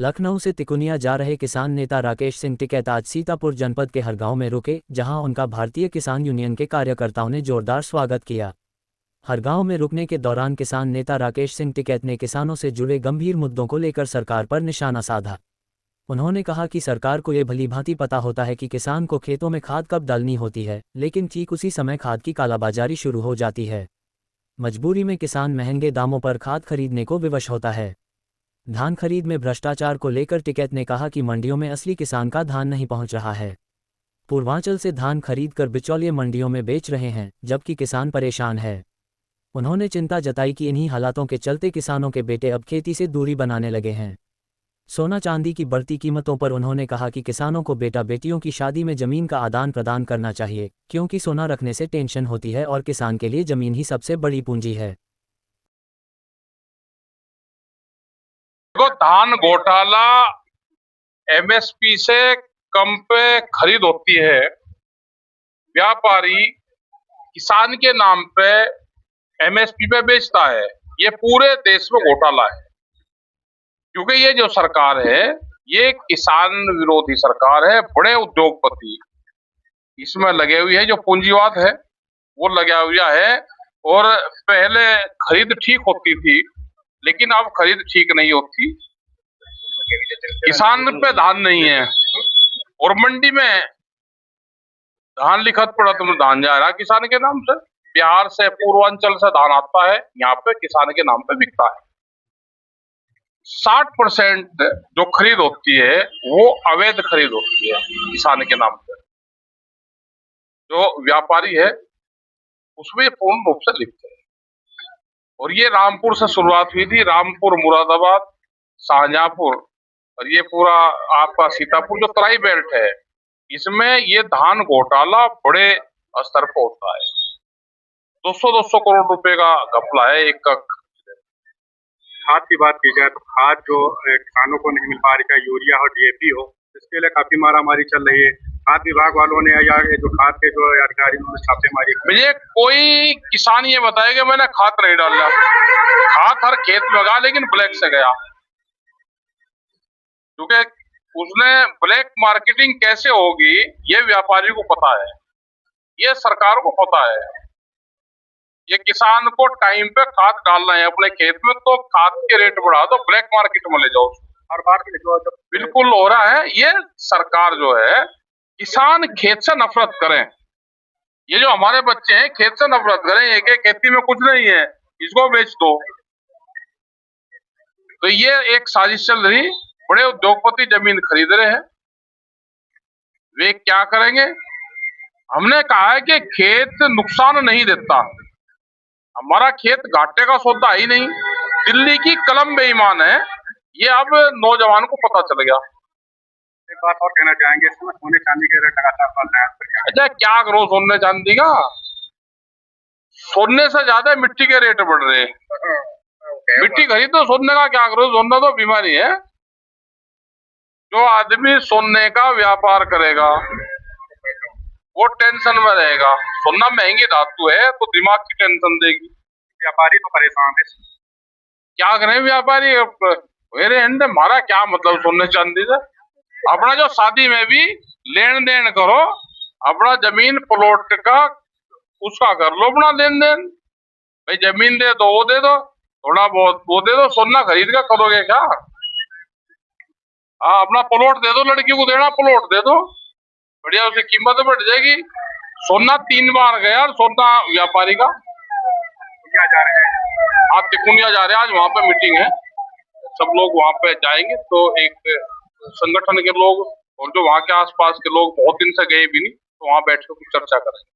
लखनऊ से तिकुनिया जा रहे किसान नेता राकेश सिंह टिकैत आज सीतापुर जनपद के हरगांव में रुके, जहां उनका भारतीय किसान यूनियन के कार्यकर्ताओं ने जोरदार स्वागत किया। हरगांव में रुकने के दौरान किसान नेता राकेश सिंह टिकैत ने किसानों से जुड़े गंभीर मुद्दों को लेकर सरकार पर निशाना साधा। उन्होंने कहा कि सरकार को ये भलीभांति पता होता है कि किसान को खेतों में खाद कब डालनी होती है, लेकिन ठीक उसी समय खाद की कालाबाजारी शुरू हो जाती है। मजबूरी में किसान महंगे दामों पर खाद खरीदने को विवश होता है। धान खरीद में भ्रष्टाचार को लेकर टिकैत ने कहा कि मंडियों में असली किसान का धान नहीं पहुंच रहा है। पूर्वांचल से धान खरीदकर बिचौलिए मंडियों में बेच रहे हैं, जबकि किसान परेशान है। उन्होंने चिंता जताई कि इन्हीं हालातों के चलते किसानों के बेटे अब खेती से दूरी बनाने लगे हैं। सोना चांदी की बढ़ती कीमतों पर उन्होंने कहा कि किसानों को बेटा बेटियों की शादी में जमीन का आदान प्रदान करना चाहिए, क्योंकि सोना रखने से टेंशन होती है और किसान के लिए जमीन ही सबसे बड़ी पूंजी है। धान घोटाला एमएसपी से कम पे खरीद होती है। व्यापारी किसान के नाम पे एमएसपी पे बेचता है। ये पूरे देश में घोटाला है, क्योंकि ये जो सरकार है ये किसान विरोधी सरकार है। बड़े उद्योगपति इसमें लगे हुए हैं, जो पूंजीवाद है वो लगा हुआ है। और पहले खरीद ठीक होती थी, लेकिन अब खरीद ठीक नहीं होती। किसान पे धान नहीं है और मंडी में धान लिखत पड़ा तो धान जा रहा किसान के नाम से। बिहार से, पूर्वांचल से धान आता है, यहाँ पे किसान के नाम पे बिकता है। 60% जो खरीद होती है वो अवैध खरीद होती है किसान के नाम पे। जो व्यापारी है उसमें पूर्ण रूप से लिखते हैं। और ये रामपुर से शुरुआत हुई थी। रामपुर, मुरादाबाद, शाहजहांपुर और ये पूरा आपका सीतापुर जो तराई बेल्ट है, इसमें ये धान घोटाला बड़े स्तर पर होता है। 200-200 करोड़ रुपए का घपला है एक का। खाद की बात की जाए तो खाद जो किसानों को नहीं मिल पा रही है, यूरिया हो, डीएपी हो, इसके लिए काफी मारामारी चल रही है। खाद विभाग वालों ने या जो खाद के जो अधिकारी उन्होंने छापेमारी। मुझे कोई किसान ये बताया कि मैंने खाद नहीं डाला। खाद हर खेत में लगा, लेकिन ब्लैक से गया, क्योंकि उसने ब्लैक मार्केटिंग कैसे होगी ये व्यापारी को पता है, ये सरकार को पता है। ये किसान को टाइम पे खाद डालना है अपने खेत में, तो खाद के रेट बढ़ा दो, ब्लैक मार्केट में ले जाओ। हर बार बिल्कुल हो रहा है। ये सरकार जो है, किसान खेत से नफरत करें। ये जो हमारे बच्चे हैं खेत से नफरत करें, एक खेती में कुछ नहीं है, इसको बेच दो। तो ये एक साजिश चल रही। बड़े उद्योगपति जमीन खरीद रहे हैं, वे क्या करेंगे? हमने कहा है कि खेत नुकसान नहीं देता, हमारा खेत घाटे का सौदा ही नहीं। दिल्ली की कलम बेईमान है, ये अब नौजवान को पता चल गया। एक बात और कहना चाहेंगे, इसमें सोने चांदी के रेट लगातार बढ़ रहे हैं। अच्छा, क्या करो सोने चांदी का? सोने से ज्यादा मिट्टी के रेट बढ़ रहे हैं। मिट्टी खरीदो, सोने का क्या करो? सोना तो बीमारी है। जो आदमी सोने का व्यापार करेगा वो टेंशन में रहेगा। सोना महंगी धातु है, तो दिमाग की टेंशन देगी। व्यापारी तो परेशान है। क्या करें व्यापारी? मेरे हमारा क्या मतलब सोने चांदी से? अपना जो शादी में भी लेन देन करो, अपना जमीन प्लॉट का उसका कर लो अपना लेन देन। भाई जमीन दे दो, वो दे दो, थोड़ा बहुत वो दे दो। सोना खरीद कर करोगे क्या? अपना प्लॉट दे दो, लड़की को देना प्लॉट दे दो, बढ़िया उसकी कीमत बढ़ जाएगी। सोना 3 बार गया सोना व्यापारी का। जा रहे हैं आप तिकुनिया जा रहे हैं, आज वहां पे मीटिंग है, सब लोग वहां पे जाएंगे। तो एक संगठन के लोग और जो वहां के आसपास के लोग बहुत दिन से गए भी नहीं, तो वहां बैठ कर कुछ चर्चा करेंगे।